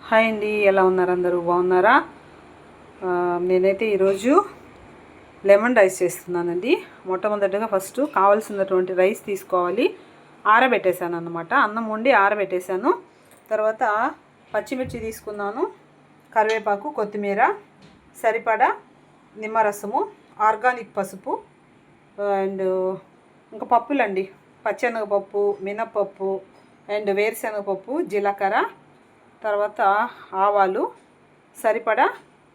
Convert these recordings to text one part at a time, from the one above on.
Hi అండి, ఎలా ఉన్నారు? అందరూ బాగున్నారా? నేనైతే ఈరోజు లెమన్ రైస్ చేస్తున్నానండి. మొట్టమొదటిగా ఫస్ట్ కావాల్సినటువంటి రైస్ తీసుకోవాలి. ఆరబెట్టేశాను అన్నమాట. అన్నం వండి ఆరబెట్టేశాను. తర్వాత పచ్చిమిర్చి తీసుకున్నాను, కరివేపాకు, కొత్తిమీర, సరిపడా నిమ్మరసము, ఆర్గానిక్ పసుపు అండ్ ఇంకా పప్పులండి. పచ్చెనగపప్పు, మినప్పప్పు అండ్ వేరుశనగపప్పు, జీలకర్ర, తర్వాత ఆవాలు, సరిపడా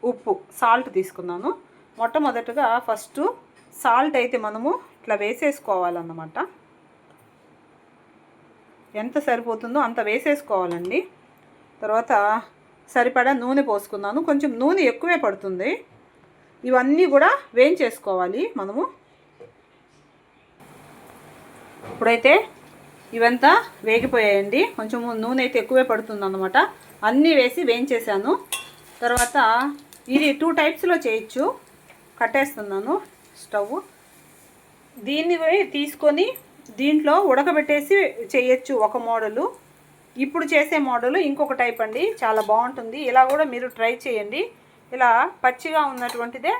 ఉప్పు, సాల్ట్ తీసుకున్నాను. మొట్టమొదటగా ఫస్ట్ సాల్ట్ అయితే మనము ఇట్లా వేసేసుకోవాలన్నమాట. ఎంత సరిపోతుందో అంత వేసేసుకోవాలండి. తర్వాత సరిపడా నూనె పోసుకున్నాను. కొంచెం నూనె ఎక్కువే పడుతుంది. ఇవన్నీ కూడా వేయించేసుకోవాలి మనము. ఇప్పుడైతే ఇవంతా వేగిపోయాయండి. కొంచెం నూనె అయితే ఎక్కువే పడుతుంది అన్నమాట. అన్నీ వేసి వేయించేసాను. తర్వాత ఇది 2 టైప్స్లో చేయొచ్చు. కట్టేస్తున్నాను స్టవ్. దీన్ని తీసుకొని దీంట్లో ఉడకబెట్టేసి చేయొచ్చు ఒక మోడలు. ఇప్పుడు చేసే మోడలు ఇంకొక టైప్ అండి, చాలా బాగుంటుంది. ఇలా కూడా మీరు ట్రై చేయండి. ఇలా పచ్చిగా ఉన్నటువంటిదే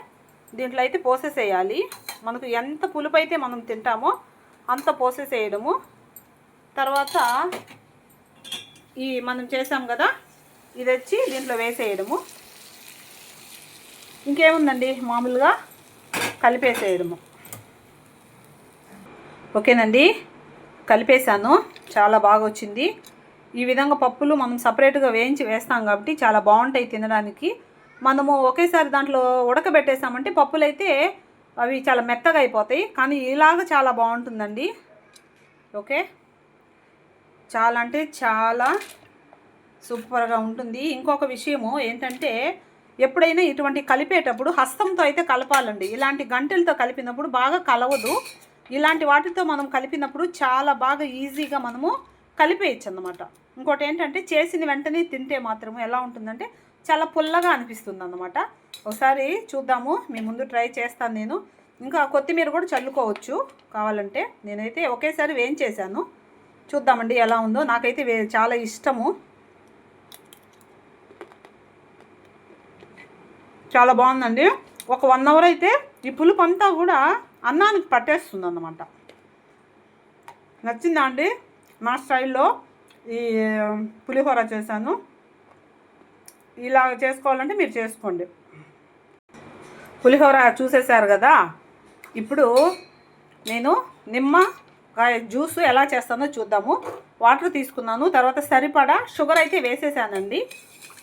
దీంట్లో అయితే పోసేసేయాలి. మనకు ఎంత పులుపు అయితే మనం తింటామో అంత పోసేసేయడము. తర్వాత ఈ మనం చేసాం కదా, ఇది వచ్చి దీంట్లో వేసేయడము. ఇంకేముందండి, మామూలుగా కలిపేసేయడము. ఓకేనండి, కలిపేసాను. చాలా బాగా వచ్చింది. ఈ విధంగా పప్పులు మనం సపరేట్గా వేయించి వేస్తాం కాబట్టి చాలా బాగుంటాయి తినడానికి. మనము ఒకేసారి దాంట్లో ఉడకబెట్టేసామంటే పప్పులు అయితే అవి చాలా మెత్తగా అయిపోతాయి. కానీ ఇలాగ చాలా బాగుంటుందండి. ఓకే, చాలా అంటే చాలా సూపర్గా ఉంటుంది. ఇంకొక విషయము ఏంటంటే, ఎప్పుడైనా ఇటువంటి కలిపేటప్పుడు హస్తంతో అయితే కలపాలండి. ఇలాంటి గంటెలతో కలిపినప్పుడు బాగా కలవదు. ఇలాంటి వాటితో మనం కలిపినప్పుడు చాలా బాగా ఈజీగా మనము కలిపేయచ్చు అన్నమాట. ఇంకోటి ఏంటంటే, చేసిన వెంటనే తింటే మాత్రము ఎలా ఉంటుందంటే చాలా పుల్లగా అనిపిస్తుంది అన్నమాట. ఒకసారి చూద్దాము, మీ ముందు ట్రై చేస్తాను నేను. ఇంకా కొత్తిమీర కూడా చల్లుకోవచ్చు కావాలంటే. నేనైతే ఒకేసారి వేయించేసాను. చూద్దామండి ఎలా ఉందో. నాకైతే చాలా ఇష్టము. చాలా బాగుందండి. ఒక 1 అవర్ అయితే ఈ పులుపు అంతా కూడా అన్నానికి పట్టేస్తుంది అన్నమాట. నచ్చిందా అండి? నా స్టైల్లో ఈ పులిహోర చేశాను. ఇలా చేసుకోవాలంటే మీరు చేసుకోండి. పులిహోర చూసేశారు కదా. ఇప్పుడు నేను నిమ్మకాయ జ్యూస్ ఎలా చేస్తానో చూద్దాము. వాటర్ తీసుకున్నాను. తర్వాత సరిపడా షుగర్ అయితే వేసేసానండి.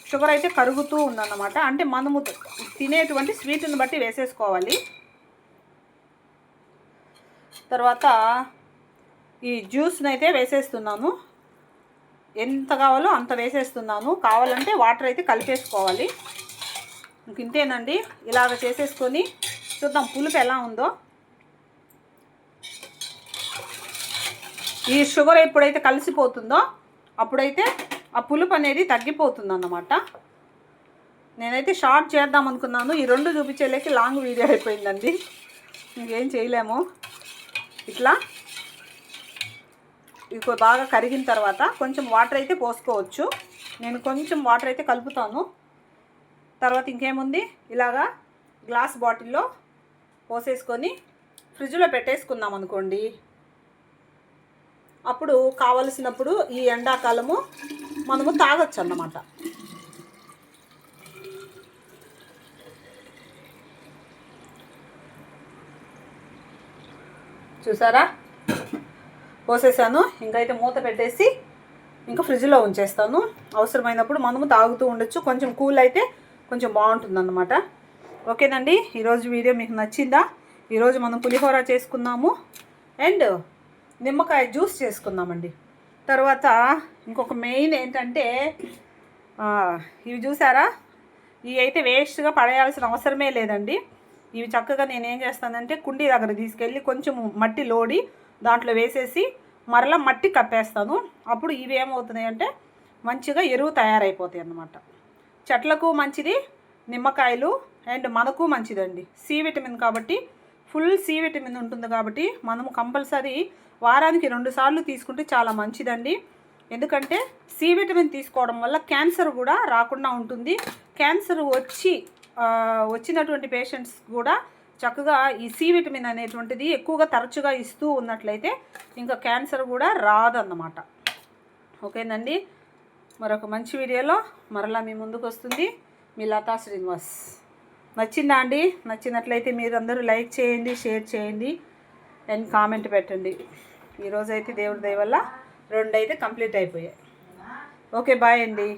షుగర్ అయితే కరుగుతూ ఉందన్నమాట. అంటే మనము తినేటువంటి స్వీట్ని బట్టి వేసేసుకోవాలి. తర్వాత ఈ జ్యూస్ని అయితే వేసేస్తున్నాను. ఎంత కావాలో అంత వేసేస్తున్నాను. కావాలంటే వాటర్ అయితే కలిపేసుకోవాలి. ఇంతేనండి. ఇలాగ చేసేసుకొని చూద్దాం పులుపు ఎలా ఉందో. ఈ షుగర్ ఎప్పుడైతే కలిసిపోతుందో అప్పుడైతే ఆ పులుపు అనేది తగ్గిపోతుంది అన్నమాట. నేనైతే షార్ట్ చేద్దాం అనుకున్నాను. ఈ 2 చూపించేలేకి లాంగ్ వీడియో అయిపోయిందండి. ఇంకేం చేయలేము. ఇట్లా ఇది బాగా కరిగిన తర్వాత కొంచెం వాటర్ అయితే పోసుకోవచ్చు. నేను కొంచెం వాటర్ అయితే కలుపుతాను. తర్వాత ఇంకేముంది, ఇలాగా గ్లాస్ బాటిల్లో పోసేసుకొని ఫ్రిడ్జ్లో పెట్టేసుకున్నాం అనుకోండి. అప్పుడు కావలసినప్పుడు ఈ ఎండాకాలము మనము తాగొచ్చు అన్నమాట. చూసారా, పోసేసాను. ఇంకైతే మూత పెట్టేసి ఇంకా ఫ్రిడ్జ్లో ఉంచేస్తాను. అవసరమైనప్పుడు మనము తాగుతూ ఉండొచ్చు. కొంచెం కూల్ అయితే కొంచెం బాగుంటుందన్నమాట. ఓకేనండి, ఈరోజు వీడియో మీకు నచ్చిందా? ఈరోజు మనం పులిహోర చేసుకున్నాము అండ్ నిమ్మకాయ జ్యూస్ చేసుకుందామండి. తర్వాత ఇంకొక మెయిన్ ఏంటంటే, ఇవి చూసారా, ఇవి అయితే వేస్ట్గా పడేయాల్సిన అవసరమే లేదండి. ఇవి చక్కగా నేనేం చేస్తానంటే కుండీ దగ్గర తీసుకెళ్ళి కొంచెం మట్టి లోడి దాంట్లో వేసేసి మరలా మట్టి కప్పేస్తాను. అప్పుడు ఇవి ఏమవుతున్నాయి అంటే మంచిగా ఎరువు తయారైపోతాయి అన్నమాట. చెట్లకు మంచిది నిమ్మకాయలు అండ్ మనకు మంచిదండి. సి విటమిన్ కాబట్టి, ఫుల్ సి విటమిన్ ఉంటుంది కాబట్టి మనము కంపల్సరీ వారానికి 2 సార్లు తీసుకుంటే చాలా మంచిదండి. ఎందుకంటే సి విటమిన్ తీసుకోవడం వల్ల క్యాన్సర్ కూడా రాకుండా ఉంటుంది. క్యాన్సర్ వచ్చినటువంటి పేషెంట్స్ కూడా చక్కగా ఈ సి విటమిన్ అనేటువంటిది ఎక్కువగా తరచుగా ఇస్తూ ఉన్నట్లయితే ఇంకా క్యాన్సర్ కూడా రాదన్నమాట. ఓకేనండి, మరొక మంచి వీడియోలో మరలా మీ ముందుకు వస్తుంది మీ లతా శ్రీనివాస్. నచ్చిందా అండి? నచ్చినట్లయితే మీరు అందరూ లైక్ చేయండి, షేర్ చేయండి అండ్ కామెంట్ పెట్టండి. ఈరోజైతే దేవుడి దయ వల్ల 2 అయితే కంప్లీట్ అయిపోయాయి. ఓకే, బాయ్ అండి.